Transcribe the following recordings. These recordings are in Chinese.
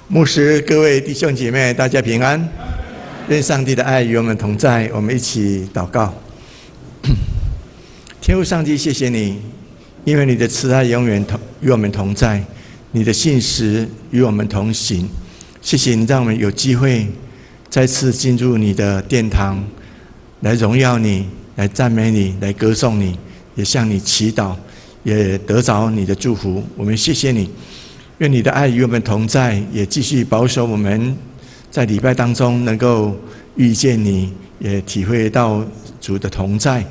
牧师，各位弟兄姐妹，大家平安。愿上帝的爱与我们同在。我们一起祷告。天父上帝，谢谢你，因为你的慈爱永远与我们同在，你的信实与我们同行。谢谢你让我们有机会再次进入你的殿堂，来荣耀你，来赞美你，来歌颂你，也向你祈祷，也得着你的祝福。我们谢谢你。愿你的爱与我们同在，也继续保守我们在礼拜当中能够遇见你，也体会到主的同在。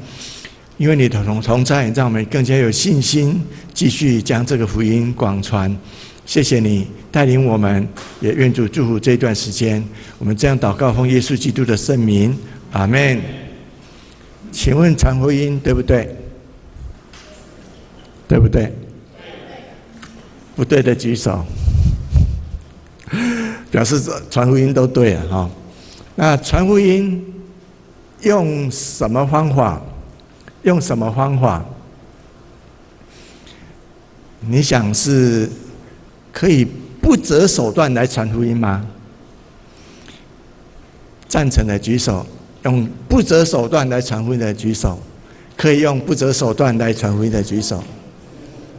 因为你的同在，让我们更加有信心，继续将这个福音广传。谢谢你带领我们，也愿主祝福这段时间。我们这样祷告，奉耶稣基督的圣名，阿们。请问传福音对不对？对不对？不对的举手，表示传福音都对了哈。那传福音用什么方法？用什么方法？你想是可以不择手段来传福音吗？赞成的举手。用不择手段来传福音的举手。可以用不择手段来传福音的举手。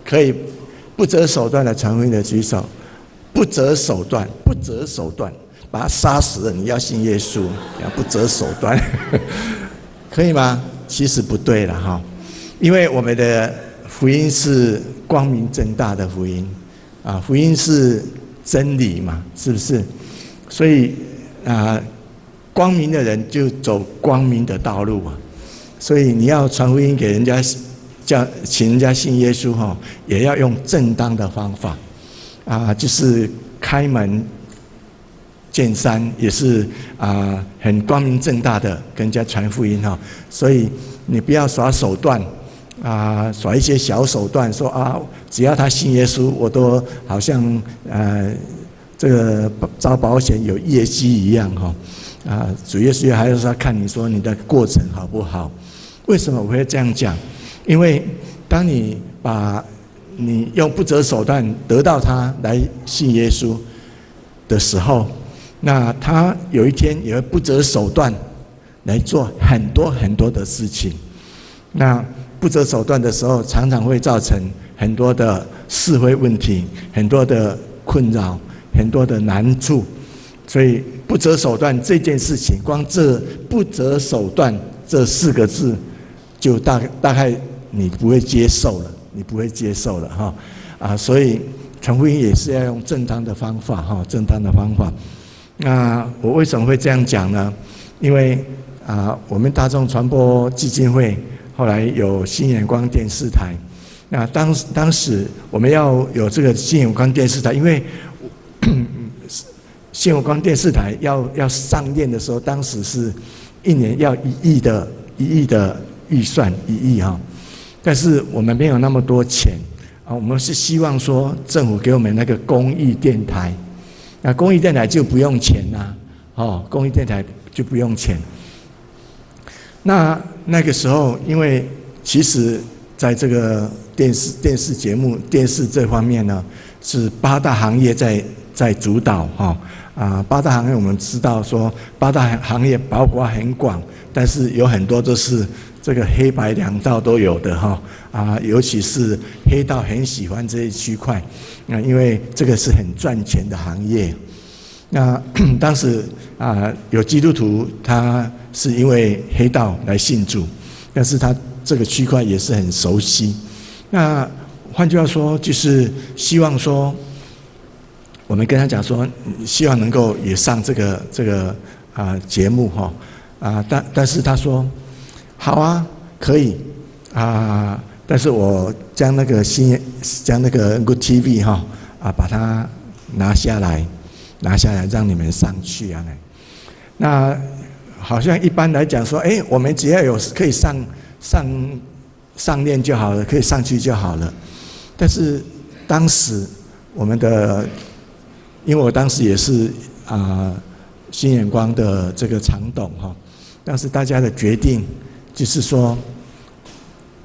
可以不择手段的传福音的举手，不择手段，不择手段，把他杀死了，你要信耶稣，要不择手段，可以吗？其实不对了哈，因为我们的福音是光明正大的福音啊，福音是真理嘛，是不是？所以光明的人就走光明的道路啊，所以你要传福音给人家。请人家信耶稣哈，也要用正当的方法就是开门见山，也是很光明正大的跟人家传福音哈。所以你不要耍手段耍一些小手段，说只要他信耶稣，我都好像这个招保险有业绩一样哈主耶稣还是要看你说你的过程好不好？为什么我会这样讲？因为当你用不择手段得到他来信耶稣的时候，那他有一天也会不择手段来做很多很多的事情。那不择手段的时候，常常会造成很多的是非问题，很多的困扰，很多的难处。所以不择手段这件事情，光这不择手段这4个字，就大概你不会接受了，你不会接受了哈所以传福音也是要用正当的方法哈，正当的方法。那我为什么会这样讲呢？因为我们大众传播基金会后来有新眼光电视台，那当时我们要有这个新眼光电视台，因为新眼光电视台要上链的时候，当时是1年要1亿的预算1亿哈。但是我们没有那么多钱我们是希望说政府给我们那个公益电台，那公益电台就不用钱公益电台就不用钱。那个时候，因为其实在这个电视节目、电视这方面呢，是8大行业在主导8大行业我们知道说8大行业包括很广，但是有很多都是这个黑白两道都有的尤其是黑道很喜欢这一区块因为这个是很赚钱的行业。那当时有基督徒他是因为黑道来信主，但是他这个区块也是很熟悉。那换句话说，就是希望说我们跟他讲说，希望能够也上这个节目但是他说好啊，可以但是我将那个Good TV 把它拿下来让你们上去那好像一般来讲说，我们只要有可以上链就好了，可以上去就好了。但是当时因为我当时也是新眼光的这个常董当时大家的决定就是说，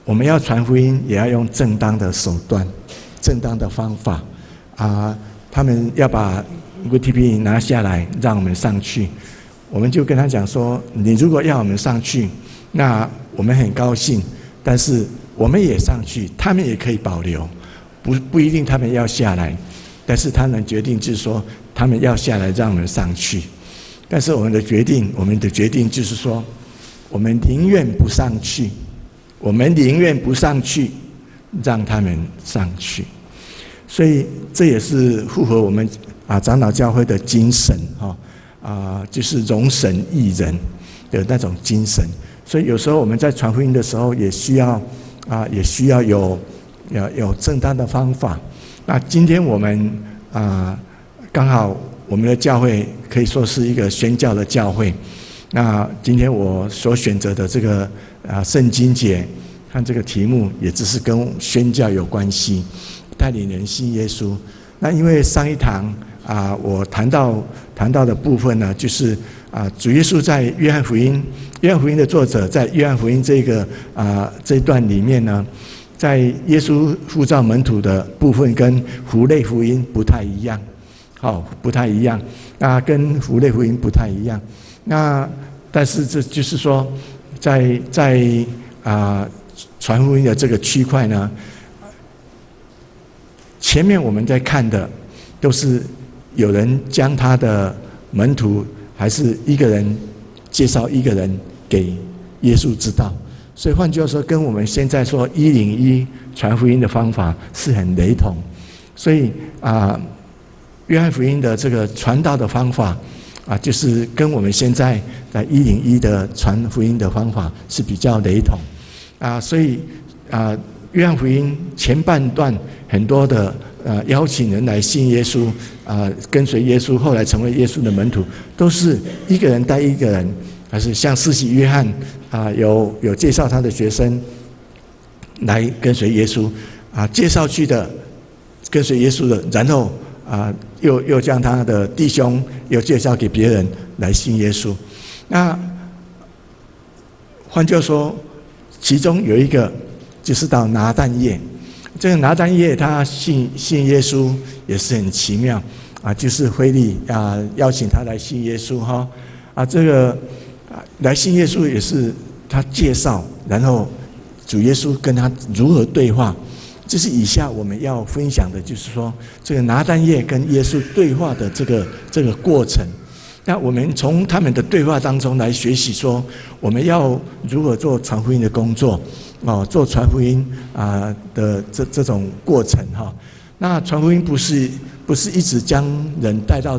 我们要传福音，也要用正当的手段、正当的方法他们要把 VTP 拿下来，让我们上去。我们就跟他讲说，你如果要我们上去，那我们很高兴，但是我们也上去，他们也可以保留，不一定他们要下来，但是他们决定就是说，他们要下来让我们上去。但是我们的决定就是说，我们宁愿不上去，让他们上去。所以这也是符合我们长老教会的精神就是容神益人的那种精神。所以有时候我们在传福音的时候，也需要有正当的方法。那今天我们刚好我们的教会可以说是一个宣教的教会。那今天我所选择的这个圣经节和这个题目，也只是跟宣教有关系，带领人信耶稣。那因为上一堂我谈到的部分呢，就是主耶稣在约翰福音的作者在约翰福音这一段里面呢，在耶稣呼召门徒的部分跟符类福音不太一样，不太一样。那跟符类福音不太一样。那但是这就是说，在传福音的这个区块呢，前面我们在看的都是有人将他的门徒，还是一个人介绍一个人给耶稣知道。所以换句话说，跟我们现在说101传福音的方法是很雷同。所以约翰福音的这个传道的方法就是跟我们现在在101的传福音的方法是比较雷同所以约翰福音前半段很多的邀请人来信耶稣跟随耶稣，后来成为耶稣的门徒，都是一个人带一个人，还是像施洗约翰有介绍他的学生来跟随耶稣介绍去的跟随耶稣的，然后又将他的弟兄又介绍给别人来信耶稣。那换句话说，其中有一个就是到拿但业，这个拿但业他信耶稣也是很奇妙就是腓利邀请他来信耶稣这个来信耶稣也是他介绍，然后主耶稣跟他如何对话。这是以下我们要分享的，就是说这个拿但业跟耶稣对话的这个过程。那我们从他们的对话当中来学习说，我们要如何做传福音的工作做传福音的这种过程那传福音不是一直将人带到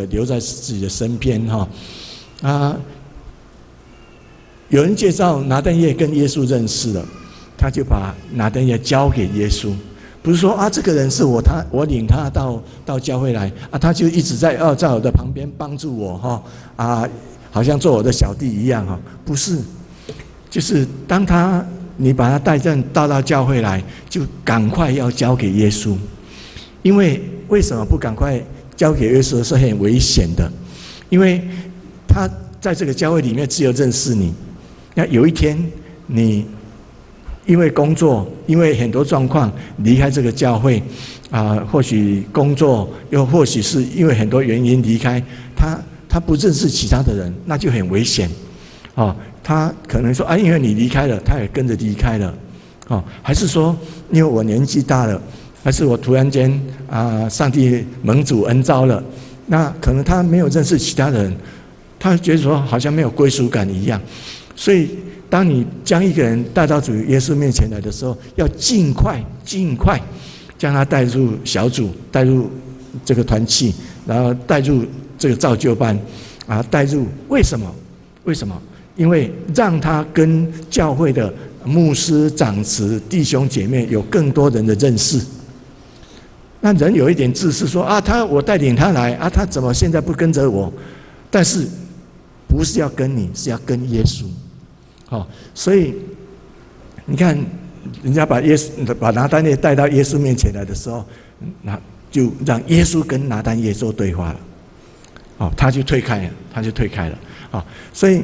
留在自己的身边有人介绍拿但业跟耶稣认识了，他就把拿但业交给耶稣，不是说这个人是我领他到教会来他就一直在我的旁边帮助我好像做我的小弟一样不是，就是当你把他带到教会来，就赶快要交给耶稣。因为为什么不赶快交给耶稣是很危险的，因为他在这个教会里面只有认识你。那有一天你因为工作，因为很多状况离开这个教会或许工作，又或许是因为很多原因离开，他不认识其他的人，那就很危险他可能说因为你离开了，他也跟着离开了还是说因为我年纪大了，还是我突然间上帝蒙主恩召了，那可能他没有认识其他人，他觉得说好像没有归属感一样。所以当你将一个人带到主耶稣面前来的时候，要尽快将他带入小组，带入这个团契，然后带入这个造就班带入为什么？因为让他跟教会的牧师、长子、弟兄姐妹有更多人的认识。那人有一点自私说我带领他来他怎么现在不跟着我？但是不是要跟你，是要跟耶稣所以你看人家把拿但业带到耶稣面前来的时候，那就让耶稣跟拿但业做对话了他就退开了所以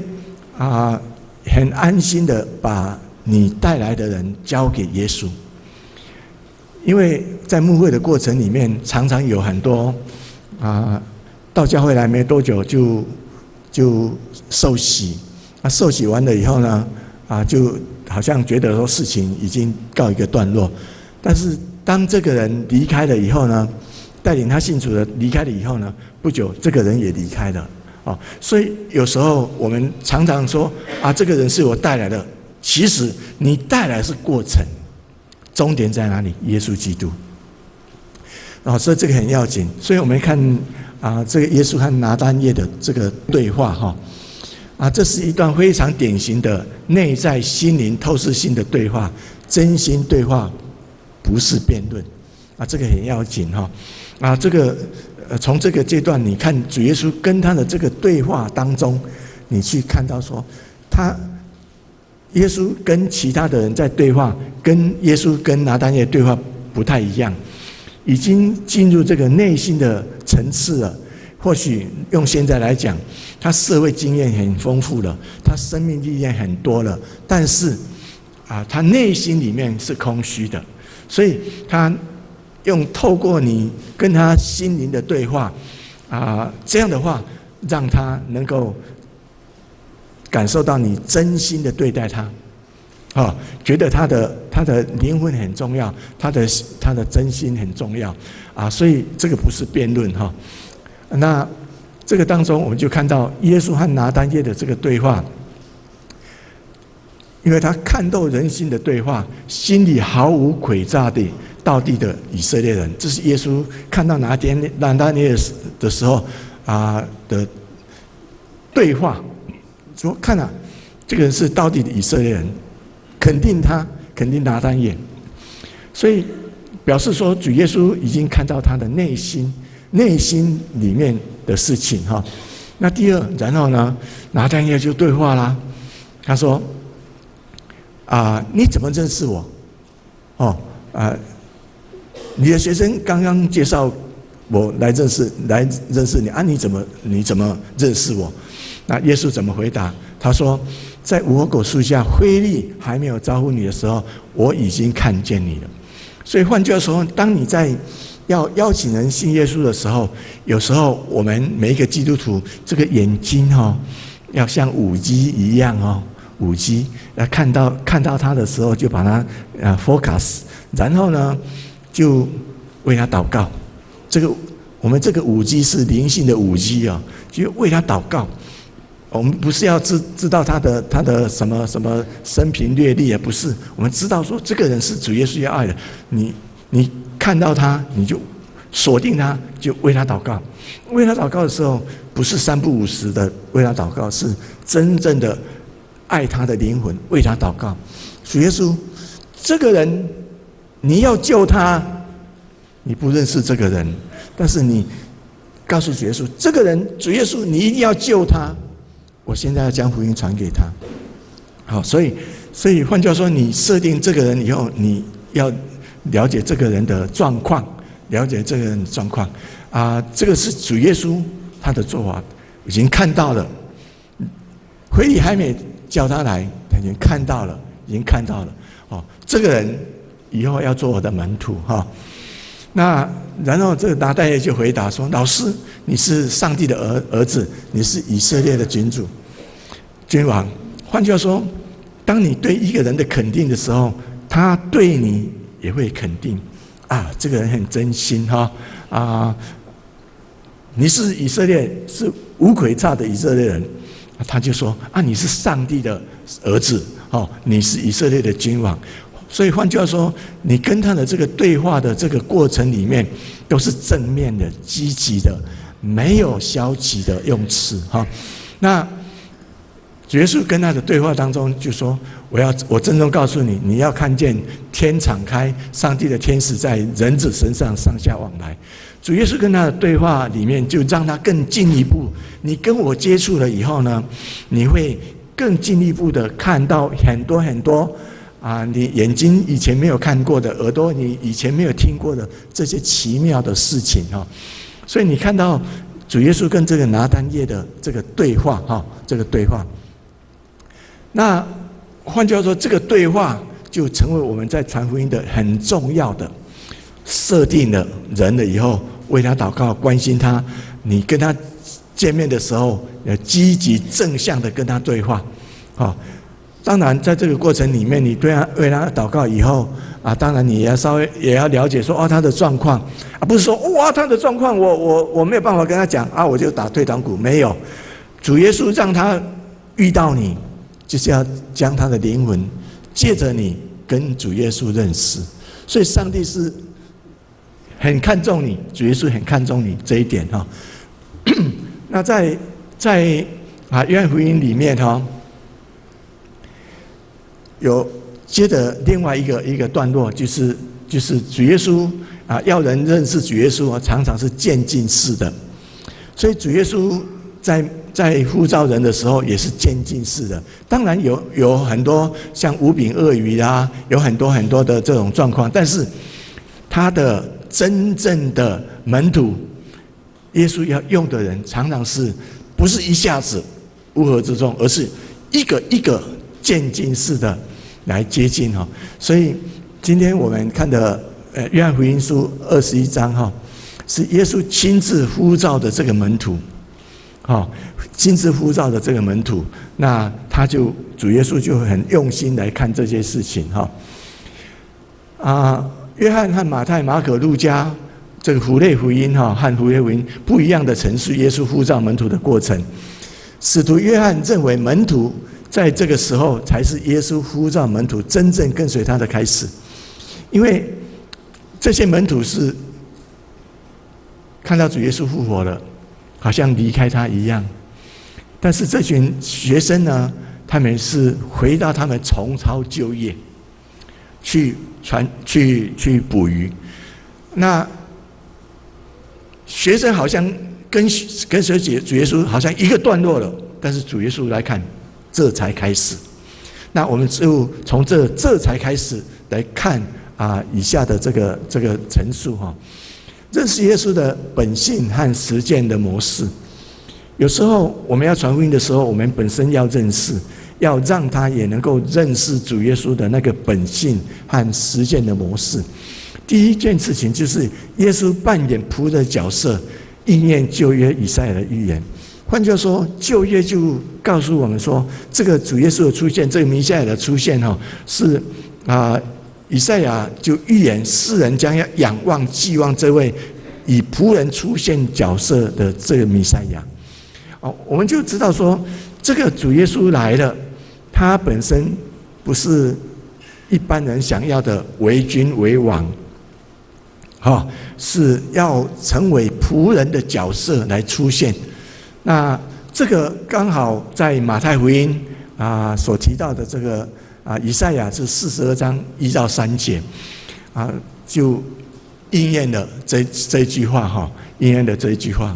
很安心的把你带来的人交给耶稣。因为在牧会的过程里面，常常有很多到教会来没多久就受洗，受洗完了以后呢，就好像觉得说事情已经告一个段落，但是当这个人离开了以后呢，带领他信主的离开了以后呢，不久这个人也离开了。所以有时候我们常常说这个人是我带来的，其实你带来是过程，终点在哪里？耶稣基督。所以这个很要紧。所以我们看这个耶稣和拿单业的这个对话这是一段非常典型的内在心灵透视性的对话，真心对话，不是辩论这个很要紧这个从这个阶段，你看主耶稣跟他的这个对话当中，你去看到说，耶稣跟其他的人在对话，跟耶稣跟拿单业对话不太一样，已经进入这个内心的层次了。或许用现在来讲，他社会经验很丰富了，他生命历练很多了，但是他内心里面是空虚的，所以他透过你跟他心灵的对话这样的话，让他能够感受到你真心的对待他觉得他的灵魂很重要，他的真心很重要所以这个不是辩论那这个当中，我们就看到耶稣和拿单业的这个对话，因为他看透人心的对话，心里毫无诡诈的道地的以色列人，这是耶稣看到拿单业的时候的对话，说看这个人是道地的以色列人，肯定他，肯定拿单业，所以表示说主耶稣已经看到他的内心里面的事情那第二，然后呢，拿单业就对话啦，他说你怎么认识我？你的学生刚刚介绍我来认识你你怎么认识我？那耶稣怎么回答？他说，在无花果树下非利还没有招呼你的时候，我已经看见你了。所以换句话说，当你在要邀请人信耶稣的时候，有时候我们每一个基督徒这个眼睛要像五鸡一样五鸡看到他的时候就把他focus， 然后呢就为他祷告。我们这个五鸡是灵性的五鸡就为他祷告。我们不是要知道他的什么生平阅历不是，我们知道说这个人是主耶稣要爱的，你看到他，你就锁定他，就为他祷告。为他祷告的时候，不是三不五时的为他祷告，是真正的爱他的灵魂，为他祷告。主耶稣，这个人你要救他，你不认识这个人，但是你告诉主耶稣，这个人主耶稣你一定要救他，我现在要将福音传给他。所以换句话说，你设定这个人以后，你要了解这个人的状况，这个是主耶稣他的做法，已经看到了。腓利还没叫他来，他已经看到了。这个人以后要做我的门徒那然后这个拿单业就回答说：“老师，你是上帝的儿子，你是以色列的君王。”换句话说，当你对一个人的肯定的时候，他对你也会肯定这个人很真心你是以色列，是无诡诈的以色列人，他就说你是上帝的儿子你是以色列的君王。所以换句话说，你跟他的这个对话的这个过程里面，都是正面的、积极的，没有消极的用词那主耶稣跟他的对话当中就说：“我郑重告诉你，你要看见天敞开，上帝的天使在人子身上上下往来。”主耶稣跟他的对话里面，就让他更进一步。你跟我接触了以后呢，你会更进一步的看到很多很多你眼睛以前没有看过的，耳朵你以前没有听过的这些奇妙的事情所以你看到主耶稣跟这个拿单业的这个对话那换句话说，这个对话就成为我们在传福音的很重要的设定了人了以后，为他祷告，关心他你跟他见面的时候，要积极正向的跟他对话，当然，在这个过程里面，你为他祷告以后当然你也稍微也要了解说他的状况不是说哇他的状况我没有办法跟他讲我就打退堂鼓，没有，主耶稣让他遇到你，就是要将他的灵魂借着你跟主耶稣认识，所以上帝是很看重你，主耶稣很看重你这一点那在约翰福音里面有接着另外一个段落，就是主耶稣要人认识主耶稣常常是渐进式的，所以主耶稣在呼召人的时候也是渐进式的。当然有很多像五饼二鱼有很多很多的这种状况，但是他的真正的门徒，耶稣要用的人，常常是不是一下子乌合之众，而是一个一个渐进式的来接近所以今天我们看的约翰福音书21章是耶稣亲自呼召的这个门徒亲自呼召的这个门徒，那主耶稣就很用心来看这些事情约翰和马太、马可、路加这个符类福音和符类福音不一样的陈述耶稣呼召门徒的过程。使徒约翰认为门徒在这个时候才是耶稣呼召门徒真正跟随他的开始，因为这些门徒是看到主耶稣复活了，好像离开他一样，但是这群学生呢，他们是回到他们重操旧业，去捕鱼。那学生好像跟随主耶稣好像一个段落了，但是主耶稣来看，这才开始。那我们就从这才开始来看以下的这个陈述认识耶稣的本性和实践的模式。有时候我们要传福音的时候，我们本身要认识，要让他也能够认识主耶稣的那个本性和实践的模式。第一件事情就是耶稣扮演仆人的角色，应验旧约以赛亚的预言。换句话说，旧约就告诉我们说，这个主耶稣的出现，这个弥赛亚的出现是以赛亚就预言世人将要仰望寄望这位以仆人出现角色的这个弥赛亚。我们就知道说，这个主耶稣来了，他本身不是一般人想要的为君为王，是要成为仆人的角色来出现。那这个刚好在马太福音所提到的这个以赛亚是42章1到3节就应验了这一句话应验了这一句话。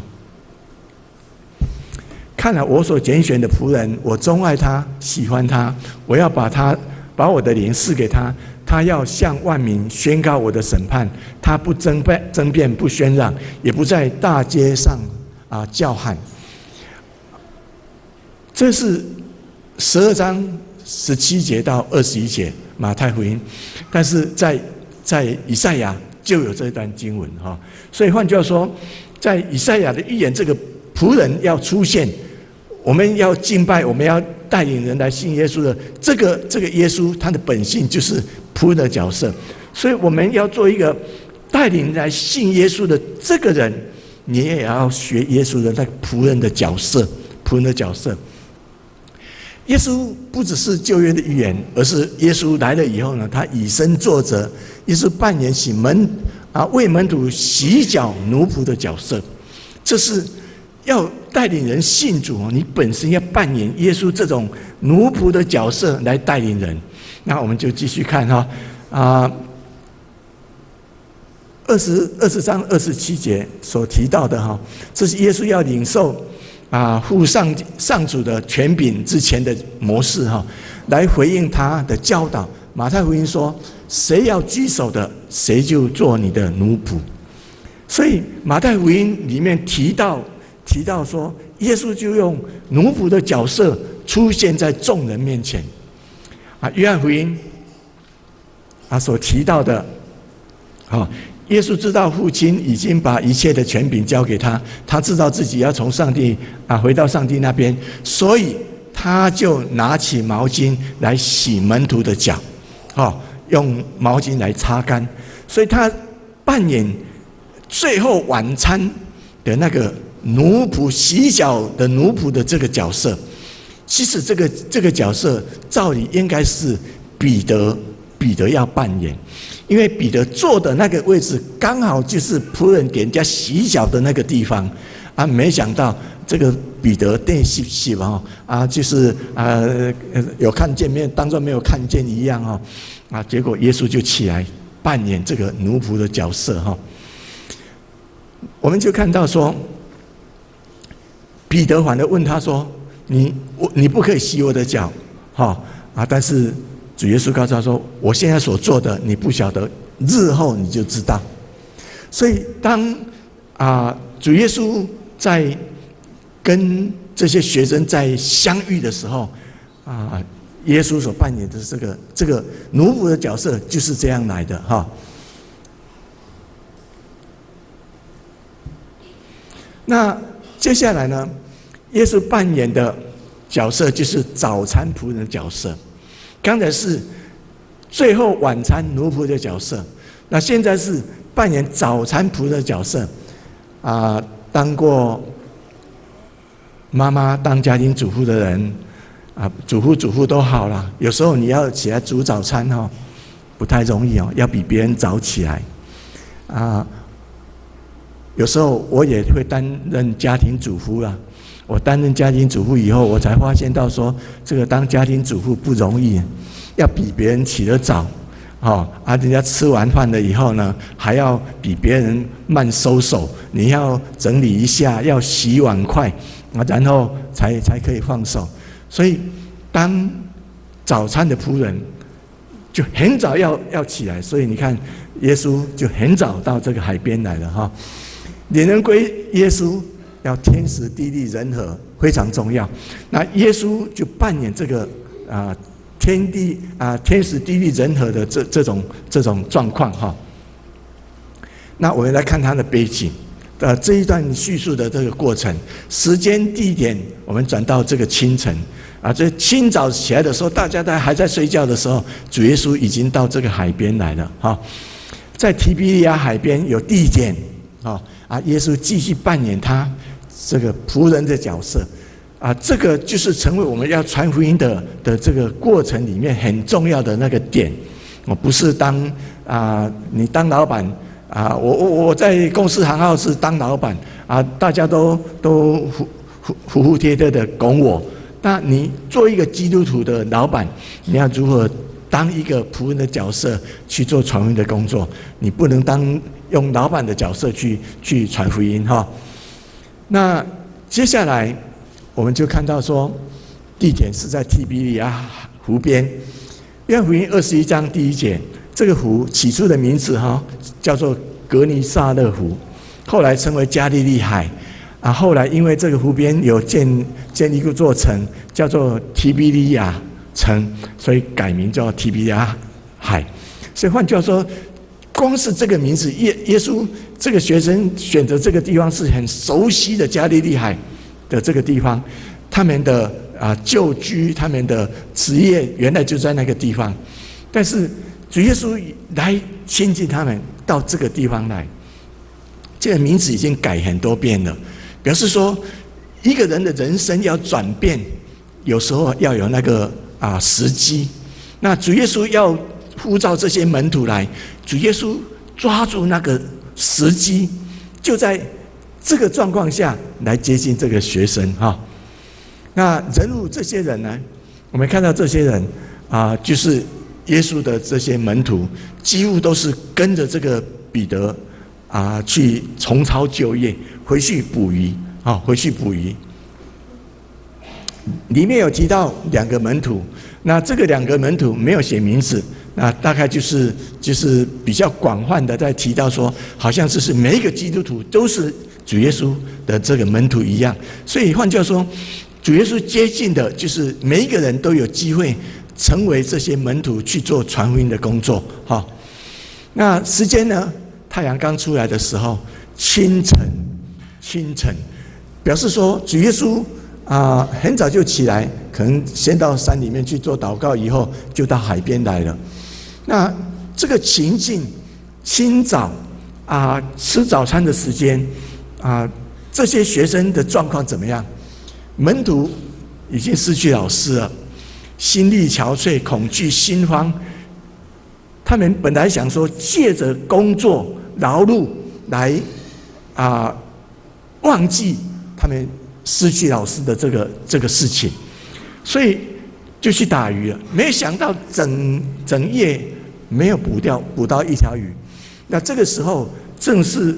看了我所拣选的仆人，我钟爱他，喜欢他，我要把我的灵赐给他，他要向万民宣告我的审判，他不争辩，不喧嚷，也不在大街上叫喊。这是12章17节到21节马太福音，但是在以赛亚就有这一段经文所以换句话说，在以赛亚的预言，这个仆人要出现，我们要敬拜，我们要带领人来信耶稣的这个耶稣，他的本性就是仆人的角色，所以我们要做一个带领人来信耶稣的这个人，你也要学耶稣的那个仆人的角色，仆人的角色。耶稣不只是旧约的预言，而是耶稣来了以后呢，他以身作则，耶稣扮演起为门徒洗脚奴仆的角色。这是要带领人信主你本身要扮演耶稣这种奴仆的角色来带领人。那我们就继续看20章27节所提到的这是耶稣要领受父上主的权柄之前的模式来回应他的教导。马太福音说，谁要居首的，谁就做你的奴仆。所以马太福音里面提到说，耶稣就用奴仆的角色出现在众人面前约翰福音所提到的耶稣知道父亲已经把一切的权柄交给他，他知道自己要从上帝回到上帝那边，所以他就拿起毛巾来洗门徒的脚，用毛巾来擦干。所以他扮演最后晚餐的那个奴仆，洗脚的奴仆的这个角色。其实这个角色照理应该是彼得要扮演，因为彼得坐的那个位置刚好就是仆人给人家洗脚的那个地方啊，没想到这个彼得电洗就是有看见没有，当作没有看见一样结果耶稣就起来扮演这个奴仆的角色我们就看到说，彼得反而问他说：“你不可以洗我的脚，但是主耶稣告诉他说：“我现在所做的，你不晓得，日后你就知道。”所以当主耶稣在跟这些学生在相遇的时候耶稣所扮演的这个奴仆的角色就是这样来的那接下来呢，耶稣扮演的角色就是早餐仆人的角色。刚才是最后晚餐奴仆的角色，那现在是扮演早餐仆人的角色当过妈妈、当家庭主妇的人主妇都好了，有时候你要起来煮早餐不太容易要比别人早起来有时候我也会担任家庭主妇啦。我担任家庭主妇以后，我才发现到说，这个当家庭主妇不容易，要比别人起得早人家吃完饭了以后呢，还要比别人慢收手，你要整理一下，要洗碗筷然后才可以放手。所以当早餐的仆人就很早要起来，所以你看耶稣就很早到这个海边来了领人归耶稣，要天时地利人和，非常重要。那耶稣就扮演这个天时地利人和的这种状况那我们来看他的背景这一段叙述的这个过程，时间地点我们转到这个清晨这清早起来的时候，大家还在睡觉的时候，主耶稣已经到这个海边来了在提比利亚海边有地点耶稣继续扮演他这个仆人的角色这个就是成为我们要传福音的这个过程里面很重要的那个点不是你当老板我在公司行号是当老板大家都服服帖帖的拱我。那你做一个基督徒的老板，你要如何当一个仆人的角色去做传福音的工作？你不能用老板的角色去传福音那接下来我们就看到说，地点是在提比利亚湖边。约翰福音21章第1节，这个湖起初的名字叫做格尼撒勒湖，后来称为加利利海后来因为这个湖边有建一个座城，叫做提比利亚城，所以改名叫提比利亚海。所以换句话说，光是这个名字，耶稣这个学生选择这个地方是很熟悉的加利利海的这个地方，他们的旧居，他们的职业原来就在那个地方，但是主耶稣来亲近他们到这个地方来，这个名字已经改很多遍了，表示说一个人的人生要转变，有时候要有那个时机。那主耶稣要呼召这些门徒来，主耶稣抓住那个时机，就在这个状况下来接近这个学生那人物这些人呢，我们看到这些人就是耶稣的这些门徒，几乎都是跟着这个彼得去重操旧业，回去捕鱼里面有提到2个门徒，那这个2个门徒没有写名字，那大概就是比较广泛的在提到说，好像就是每一个基督徒都是主耶稣的这个门徒一样。所以换句话说，主耶稣接近的就是每一个人都有机会成为这些门徒去做传福音的工作那时间呢太阳刚出来的时候，清晨，表示说主耶稣很早就起来，可能先到山里面去做祷告，以后就到海边来了。那这个情境，清早吃早餐的时间这些学生的状况怎么样？门徒已经失去老师了，心力憔悴，恐惧心慌。他们本来想说，借着工作劳碌来忘记他们失去老师的这个事情，所以就去打鱼了。没有想到整夜没有捕到一条鱼。那这个时候正是，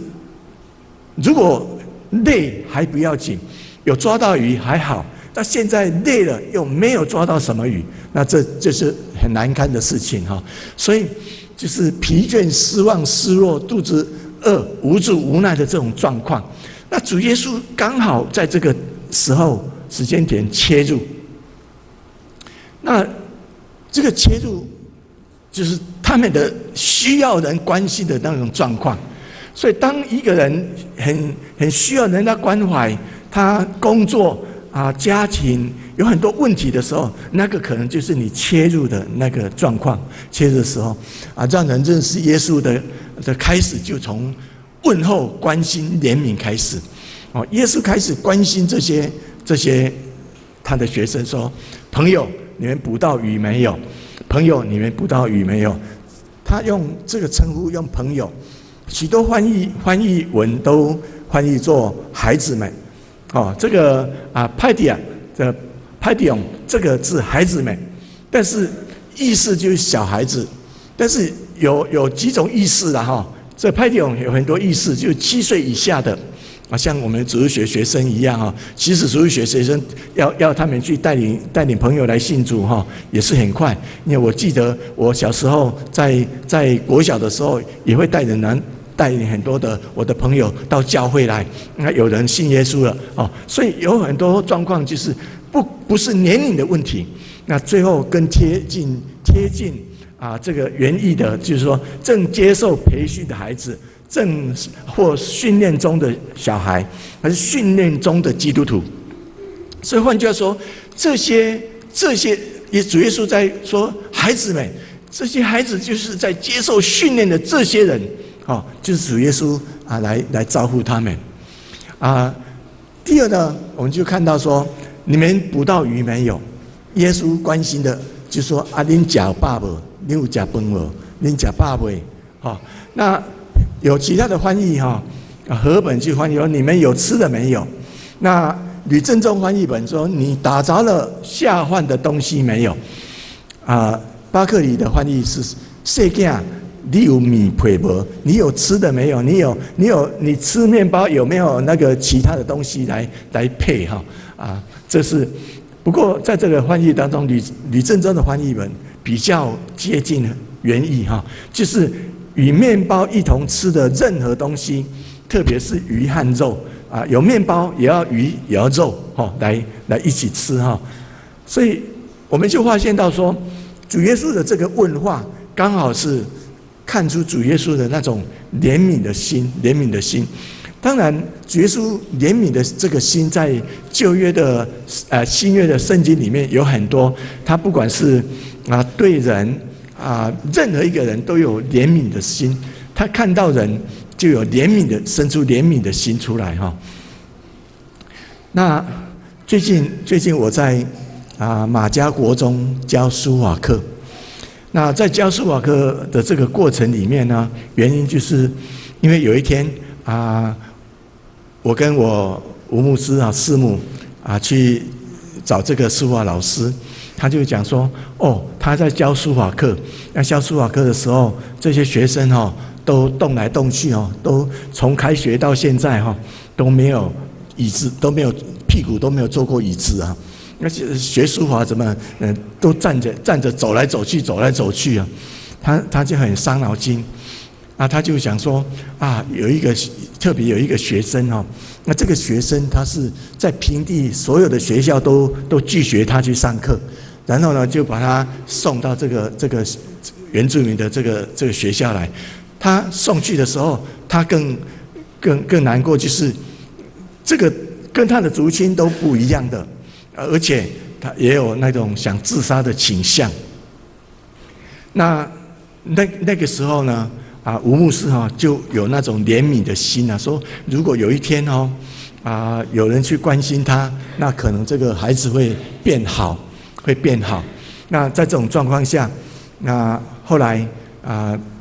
如果累还不要紧，有抓到鱼还好。那现在累了又没有抓到什么鱼，那这就是很难堪的事情哈。所以就是疲倦、失望、失落、肚子饿、无助、无奈的这种状况。那主耶稣刚好在这个时间点切入。那这个切入就是他们的需要人关心的那种状况。所以当一个人很需要人家关怀，他工作家庭有很多问题的时候，那个可能就是你切入的那个状况。切入的时候让人认识耶稣的开始，就从问候、关心、怜悯开始。耶稣开始关心这些他的学生说：“朋友，你们捕到鱼没有？朋友，你们捕到鱼没有？”他用这个称呼，用朋友，许多翻译文都翻译作孩子们。这个派迪亚的派迪翁这个字孩子们，但是意思就是小孩子，但是有几种意思啦哈。这派迪翁有很多意思，就是7岁以下的像我们主日学学生一样哈。其实主日学学生要他们去带领朋友来信主哈，也是很快。因为我记得我小时候在国小的时候，也会带领很多的我的朋友到教会来，那有人信耶稣了所以有很多状况就是不是年龄的问题。那最后更贴近这个原意的，就是说正接受培训的孩子，正或训练中的小孩，还是训练中的基督徒。所以换句话说，这些主耶稣在说孩子们，这些孩子就是在接受训练的这些人。就是主耶稣来招呼他们第二呢，我们就看到说，你们捕到鱼没有？耶稣关心的就说恁吃饱不？恁有吃饭不？恁吃饱不？那有其他的翻译和本就翻译说你们有吃的没有？那吕正中翻译本说你打着了下饭的东西没有？巴克里的翻译是细囝。你有米配无？你有吃的没有？你吃面包有没有那个其他的东西来配这是不过在这个翻译当中，吕正中的翻译本比较接近原意就是与面包一同吃的任何东西，特别是鱼和肉有面包也要鱼也要肉来一起吃所以我们就发现到说，主耶稣的这个问话刚好是看出主耶稣的那种怜悯的心。当然，主耶稣怜悯的这个心，在旧约的新约的圣经里面有很多。他不管是对人任何一个人都有怜悯的心。他看到人就有生出怜悯的心出来那最近我在马家国中教书法课。那在教书法课的这个过程里面呢，原因就是因为有一天我跟我吴牧师师母去找这个书法老师，他就讲说他在教书法课，那教书法课的时候，这些学生都动来动去都从开学到现在都没有椅子，都没有屁股，都没有坐过椅子那学书法怎么都站着走来走去他就很伤脑筋他就想说特别有一个学生那这个学生他是在平地所有的学校都拒绝他去上课，然后呢就把他送到这个原住民的这个学校来。他送去的时候，他更难过，就是这个跟他的族亲都不一样的，而且他也有那种想自杀的倾向。那个时候呢，吴牧师就有那种怜悯的心说如果有一天有人去关心他，那可能这个孩子会变好。那在这种状况下，那后来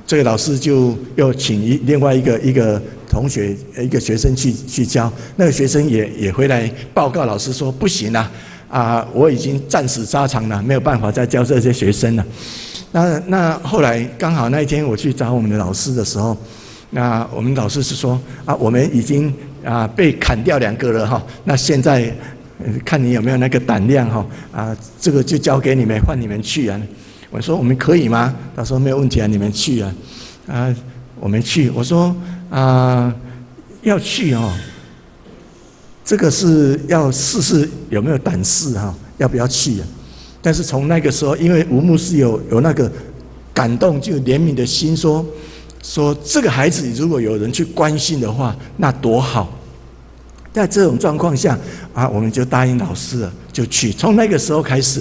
这个老师就又请另外一个同学一个学生去教，那个学生也回来报告老师说不行我已经战死沙场了，没有办法再教这些学生了。那后来刚好那一天我去找我们的老师的时候，那我们老师是说我们已经被砍掉2个了那现在看你有没有那个胆量这个就交给你们，换你们去我说我们可以吗？他说没有问题你们去我们去。我说要去这个是要试试有没有胆识要不要去但是从那个时候，因为吴牧师有那个感动，就怜悯的心，说这个孩子如果有人去关心的话，那多好。在这种状况下我们就答应老师了，就去。从那个时候开始，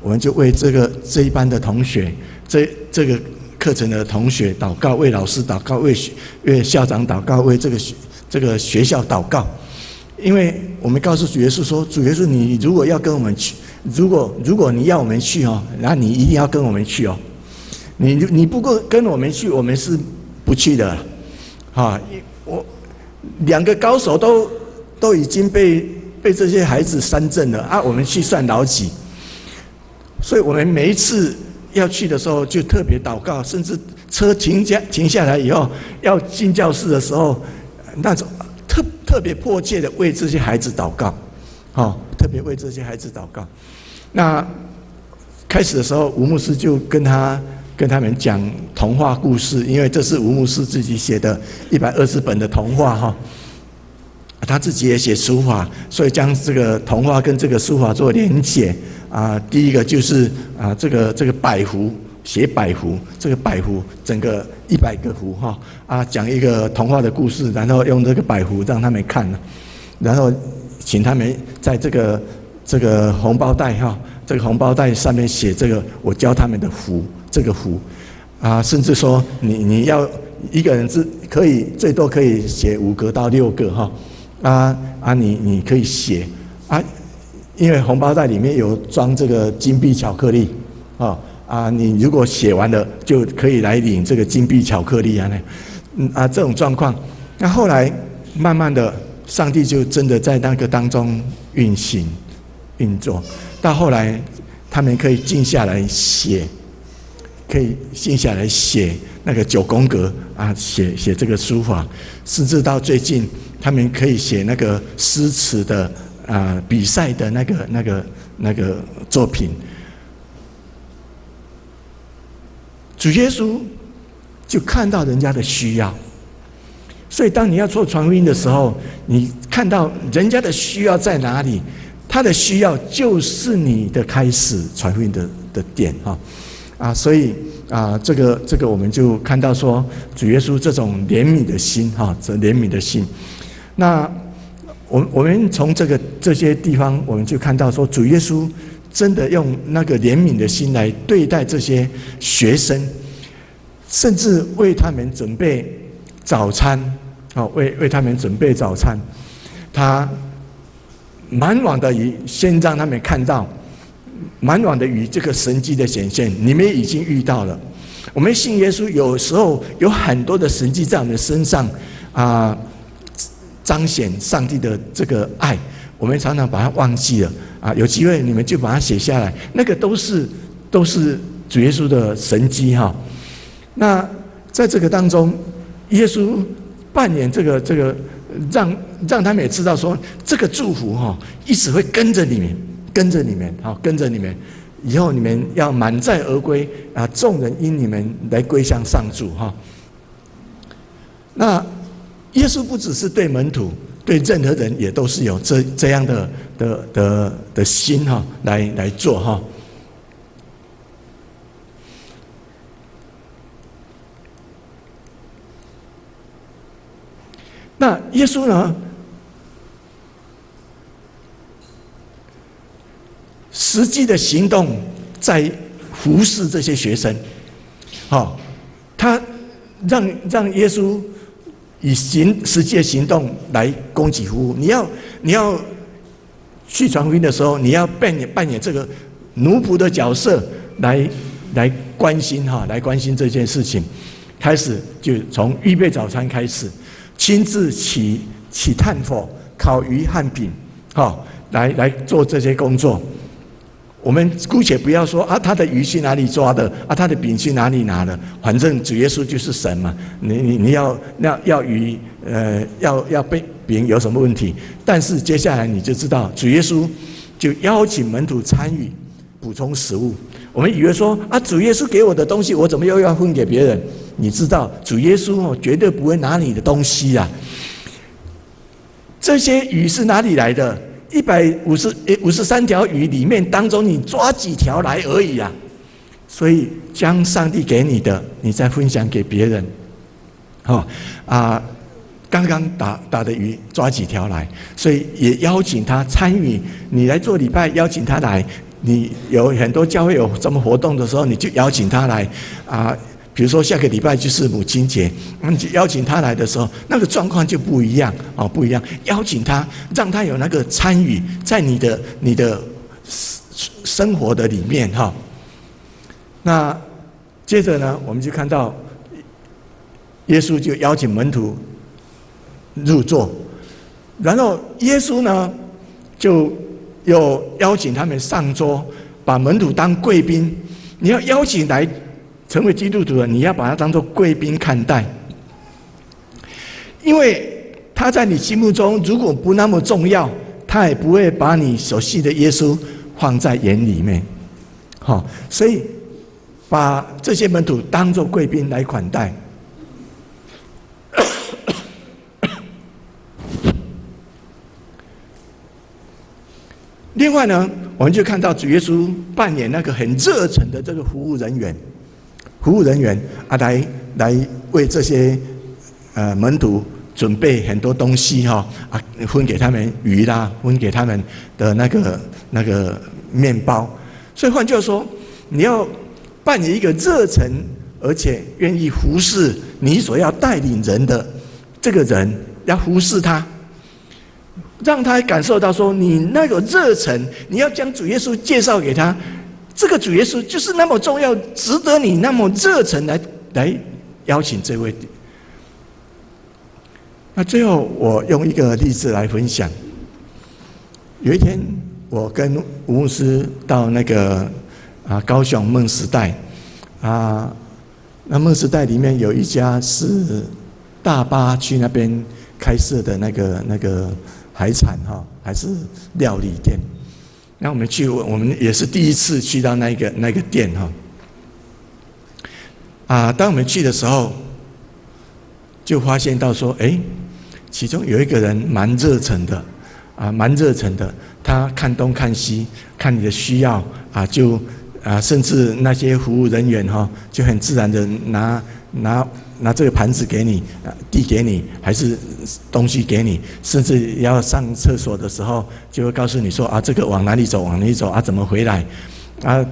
我们就为这一班的同学，这个课程的同学祷告，为老师祷告，为校长祷告，为这个学校祷告。因为我们告诉主耶稣说，主耶稣，你如果要跟我们去，如果你要我们去那你一定要跟我们去你不跟我们去，我们是不去的我2个高手都已经被这些孩子3振了我们去算老几？所以我们每一次要去的时候就特别祷告，甚至车停下来以后要进教室的时候，那种特别迫切的为这些孩子祷告特别为这些孩子祷告。那开始的时候，吴牧师就跟他们讲童话故事，因为这是吴牧师自己写的120本的童话他自己也写书法，所以将这个童话跟这个书法做连结第一个就是这个百湖，写百湖，这个百湖整个100个湖讲一个童话的故事，然后用这个百湖让他们看然后请他们在这个红包袋这个红包袋上面写这个我教他们的湖，这个湖甚至说你要一个人最多可以写5个到6个你可以写因为红包袋里面有装这个金币巧克力你如果写完了就可以来领这个金币巧克力这种状况。那后来慢慢的，上帝就真的在那个当中运作，到后来他们可以静下来写，那个9宫格写这个书法，甚至到最近他们可以写那个诗词的比赛的那个作品。主耶稣就看到人家的需要，所以当你要做传福音的时候，你看到人家的需要在哪里，他的需要就是你的开始传福音的点所以这个我们就看到说，主耶稣这种怜悯的心这怜悯的心。那我们从这些地方，我们就看到说，主耶稣真的用那个怜悯的心来对待这些学生，甚至为他们准备早餐为他们准备早餐。他满网的鱼，先让他们看到满网的鱼这个神迹的显现，你们已经遇到了。我们信耶稣，有时候有很多的神迹在我们身上彰显上帝的这个爱，我们常常把它忘记了有机会你们就把它写下来，那个都是主耶稣的神迹那在这个当中，耶稣扮演这个让他们也知道说，这个祝福一直会跟着你们，以后你们要满载而归众人因你们来归向上主那耶稣不只是对门徒，对任何人也都是有这样的心来做那耶稣呢，实际的行动在服侍这些学生，他让耶稣以实际的行动来供给服务。你要去传福音的时候，你要扮演这个奴仆的角色来关心这件事情。开始就从预备早餐开始，亲自起炭火、烤鱼和饼，来做这些工作。我们姑且不要说他的鱼去哪里抓的他的饼去哪里拿的，反正主耶稣就是神嘛。你要鱼要饼有什么问题？但是接下来你就知道，主耶稣就邀请门徒参与补充食物。我们以为说主耶稣给我的东西，我怎么又要分给别人？你知道，主耶稣绝对不会拿你的东西啊。这些鱼是哪里来的？153条鱼里面当中，你抓几条来而已啊。所以将上帝给你的，你再分享给别人。刚刚打的鱼抓几条来，所以也邀请他参与。你来做礼拜，邀请他来。你有很多教会有什么活动的时候，你就邀请他来比如说下个礼拜就是母亲节，你就邀请他来的时候，那个状况就不一样不一样。邀请他，让他有那个参与在你的生活的里面那接着呢，我们就看到耶稣就邀请门徒入座，然后耶稣呢就又邀请他们上桌，把门徒当贵宾。你要邀请来成为基督徒的，你要把他当作贵宾看待，因为他在你心目中如果不那么重要，他也不会把你所信的耶稣放在眼里面。所以把这些门徒当作贵宾来款待。另外呢，我们就看到主耶稣扮演那个很热忱的这个服务人员来为这些门徒准备很多东西分给他们鱼啦，分给他们的那个面包。所以换句话说，你要扮演一个热忱而且愿意服侍你所要带领人的这个人，要服侍他，让他感受到说你那个热忱，你要将主耶稣介绍给他。这个主耶稣就是那么重要，值得你那么热忱来邀请这位。那最后我用一个例子来分享。有一天，我跟吴牧师到那个高雄梦时代那梦时代里面有一家是大巴去那边开设的那个海产还是料理店。那我们也是第一次去到那个店当我们去的时候，就发现到说，其中有一个人蛮热忱的，他看东看西，看你的需要甚至那些服务人员就很自然的拿这个盘子给你，递给你，还是东西给你，甚至要上厕所的时候，就会告诉你说这个往哪里走，怎么回来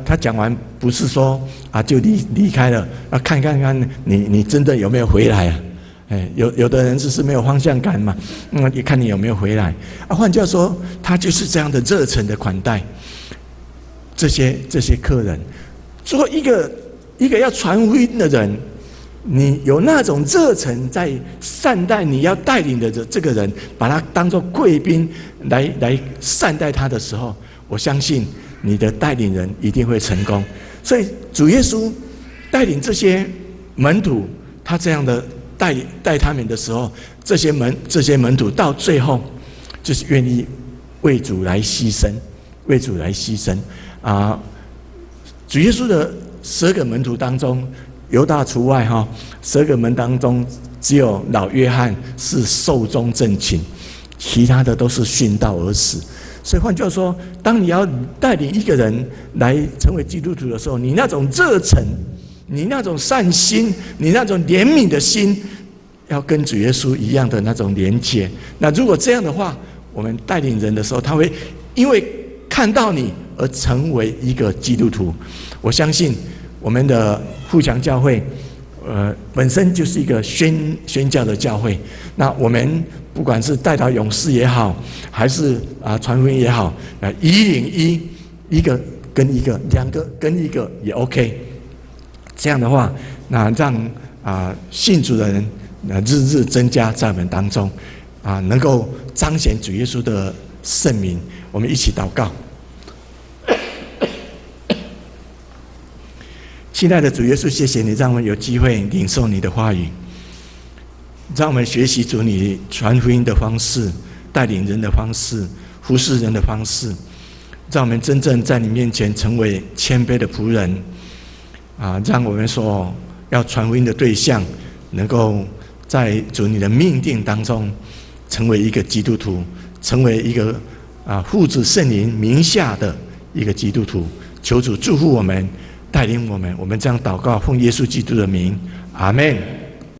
他讲完不是说就离开了，看你真的有没有回来有的人是没有方向感嘛，也看你有没有回来换句话说，他就是这样的热忱的款待这些客人。做一个要传福音的人，你有那种热忱在善待你要带领的这个人，把他当作贵宾来善待他的时候，我相信你的带领人一定会成功。所以主耶稣带领这些门徒，他这样的带他们的时候，这些门徒到最后就是愿意为主来牺牲主耶稣的12个门徒当中，犹大除外12个门当中，只有老约翰是寿终正寝，其他的都是殉道而死。所以换句话说，当你要带领一个人来成为基督徒的时候，你那种热忱，你那种善心，你那种怜悯的心，要跟主耶稣一样的那种连结。那如果这样的话，我们带领人的时候，他会因为看到你而成为一个基督徒。我相信我们的富强教会，本身就是一个宣教的教会。那我们不管是代祷勇士也好，还是传福音也好，101一个跟一个，2个跟一个也 OK。这样的话，那让信主的人日日增加在我们当中，能够彰显主耶稣的圣名。我们一起祷告。亲爱的主耶稣，谢谢你让我们有机会领受你的话语，让我们学习主你传福音的方式，带领人的方式，服侍人的方式，让我们真正在你面前成为谦卑的仆人，让我们所要传福音的对象能够在主你的命定当中成为一个基督徒，成为一个父子圣灵名下的一个基督徒。求主祝福我们，带领我们，我们这样祷告，奉耶稣基督的名，阿们。